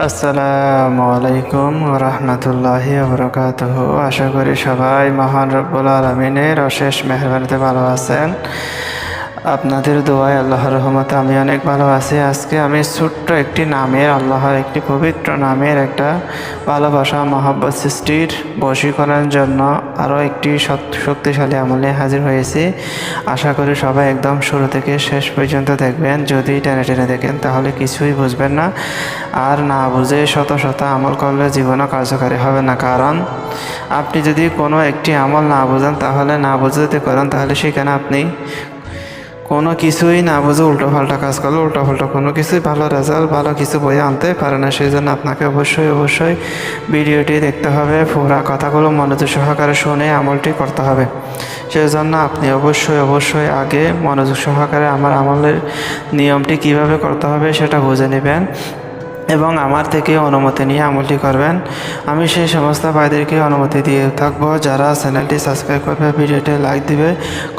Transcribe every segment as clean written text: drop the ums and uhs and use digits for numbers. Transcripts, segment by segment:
আসসালামু আলাইকুম রহমতুল্লাহি ওবরাকাতুহু। আশা করি সবাই মহান রব্বুল আলমিনের অশেষ মেহরবানিতে ভালো আছেন। আপনাদের দোয়ায় আল্লাহর রহমতে আমি অনেক ভালো আছি। আজকে আমি ছোট্ট একটি নামের, আল্লাহর একটি পবিত্র নামের একটা ভালোবাসা মহব্বত সৃষ্টির বশীকরণের জন্য আরও একটি শক্তিশালী আমলে হাজির হয়েছি। আশা করি সবাই একদম শুরু থেকে শেষ পর্যন্ত দেখবেন। যদি টেনে টেনে দেখেন তাহলে কিছুই বুঝবেন না, আর না বুঝে শত শত আমল করলে জীবনও কার্যকারী হবে না। কারণ আপনি যদি কোনো একটি আমল না বোঝেন, তাহলে না বুঝতে করেন, তাহলে সেখানে আপনি কোনো কিছুই না বুঝে উল্টোপাল্টা কাজ করলে উল্টোপাল্টা কোনো কিছুই ভালো রেজাল্ট, ভালো কিছু বয়ে আনতে পারে না। সেই জন্য আপনাকে অবশ্যই ভিডিওটি দেখতে হবে, পুরা কথাগুলো মনোযোগ সহকারে শুনে আমলটি করতে হবে। সেই জন্য আপনি অবশ্যই আগে মনোযোগ সহকারে আমার আমলের নিয়মটি কিভাবে করতে হবে সেটা বুঝে নেবেন এবং আমার থেকে অনুমতি নিয়ে আমলটি করবেন। আমি সেই সমস্ত ভাইদেরকে অনুমতি দিয়ে থাকবো যারা চ্যানেলটি সাবস্ক্রাইব করবে, ভিডিওটি লাইক দিবে,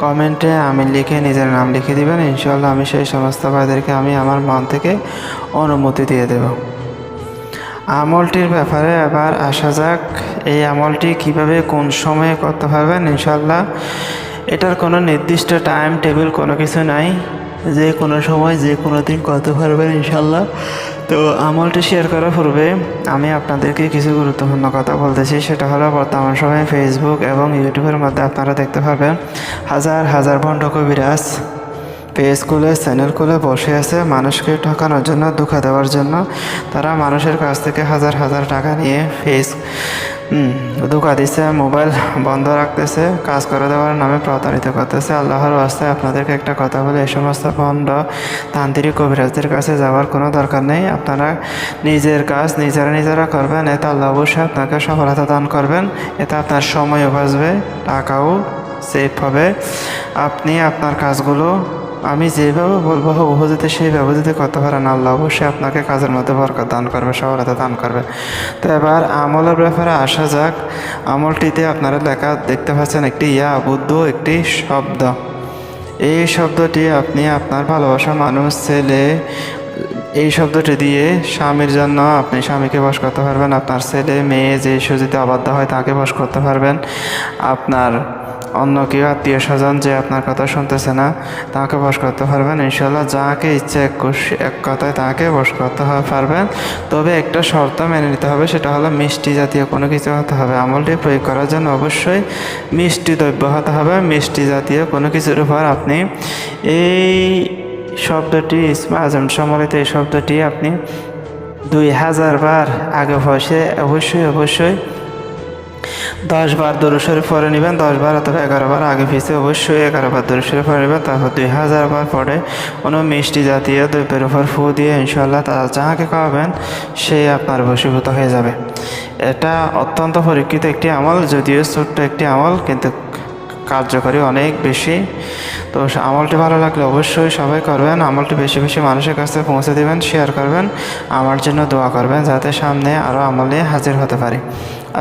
কমেন্টে আমি লিখে নিজের নাম লিখে দিবেন। ইনশাআল্লাহ আমি সেই সমস্ত ভাইদেরকে আমি আমার মন থেকে অনুমতি দিয়ে দেব। আমলটির ব্যাপারে এবার আসা যাক। এই আমলটি কিভাবে কোন সময়ে করতে পারবেন ইনশাআল্লাহ। এটার কোনো নির্দিষ্ট টাইম টেবিল কোনো কিছু নাই, যে কোনো সময় যে কোনো দিন করতে পারবেন ইনশাআল্লাহ। তো আমলটি শেয়ার করার পূর্বে আমি আপনাদেরকে কিছু গুরুত্বপূর্ণ কথা বলতেছি। সেটা হলো, বর্তমান সময়ে ফেসবুক এবং ইউটিউবের মধ্যে আপনারা দেখতে পাবেন হাজার ভণ্ড কবিরাজ পেজ খুলে চ্যানেল খুলে বসে আছে মানুষকে ঠকানোর জন্য, ধোঁকা দেওয়ার জন্য। তারা মানুষের কাছ থেকে হাজার টাকা নিয়ে ধোঁকা দিচ্ছে, মোবাইল বন্ধ রাখতেছে, কাজ করে দেওয়ার নামে প্রতারিত করতেছে। আল্লাহর রাস্তায় আপনাদেরকে একটা কথা বলে, এই সমস্ত ভণ্ড তান্ত্রিক কবিরাজদের কাছে যাওয়ার কোনো দরকার নেই। আপনারা নিজের কাজ নিজেরা করবেন, এতে আল্লাহ অবশ্যই আপনাকে সফলতা দান করবেন। এতে আপনার সময়ও বাঁচবে, টাকাও সেভ হবে। আপনি আপনার কাজগুলো আমি যেভাবে বলবো হুবহু যদি সেইভাবে যদি করতে পারেন, আল্লাহ অবশ্যই আপনাকে কাজের মধ্যে বরকত দান করবে, সফলতা দান করবে। তো এবার আমলের ব্যাপারে আসা যাক। আমলটিতে আপনারা লেখা দেখতে পাচ্ছেন একটি বুদ্ধ একটি শব্দ। এই শব্দটি আপনি আপনার ভালোবাসা মানুষ, ছেলে, এই শব্দটি দিয়ে স্বামীর জন্য আপনি স্বামীকে বশ করতে পারবেন। আপনার ছেলে মেয়ে যে যদি অবাধ্য হয় তাকে বশ করতে পারবেন। আপনার অন্য কেউ আত্মীয় স্বজন যে আপনার কথা শুনতেছে না তাকে বশ করতে পারবেন ইনশাল্লাহ। যাকে ইচ্ছে এক কথায় তাকে বশ করতে পারবেন। তবে একটা শর্ত মেনে নিতে হবে, সেটা হলো মিষ্টি জাতীয় কোনো কিছু হতে হবে। আমলটি প্রয়োগ করার জন্য অবশ্যই মিষ্টি দ্রব্য হতে হবে। মিষ্টি জাতীয় কোনো কিছুর উপর আপনি এই শব্দটি ইসমে আজম সম্বলিত এই শব্দটি আপনি 2000 বার আগে বসে অবশ্যই 10 বার দরুদ শরীফ পড়ে নেবেন। 10 বার অথবা 11 বার আগে পিছিয়ে অবশ্যই 11 বার দরুদ শরীফ পড়ে নেবেন। তারপর 2000 বার পরে কোনো মিষ্টি জাতীয় দ্রব্যের উপর ফু দিয়ে ইনশাআল্লাহ তারা যাহাকে খাওয়াবেন সে আপনার বশীভূত হয়ে যাবে। এটা অত্যন্ত পরীক্ষিত একটি আমল, যদিও ছোট্ট একটি আমল, কিন্তু কার্যকরী অনেক বেশি। তো আমলটি ভালো লাগলে অবশ্যই সবাই করবেন। আমলটি বেশি মানুষের কাছে পৌঁছে দেবেন, শেয়ার করবেন, আমার জন্য দোয়া করবেন যাতে সামনে আরও আমল নিয়ে হাজির হতে পারি।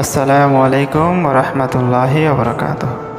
আসসালামু আলাইকুম রহমতুল্লাহি ওয়া বারাকাতুহু।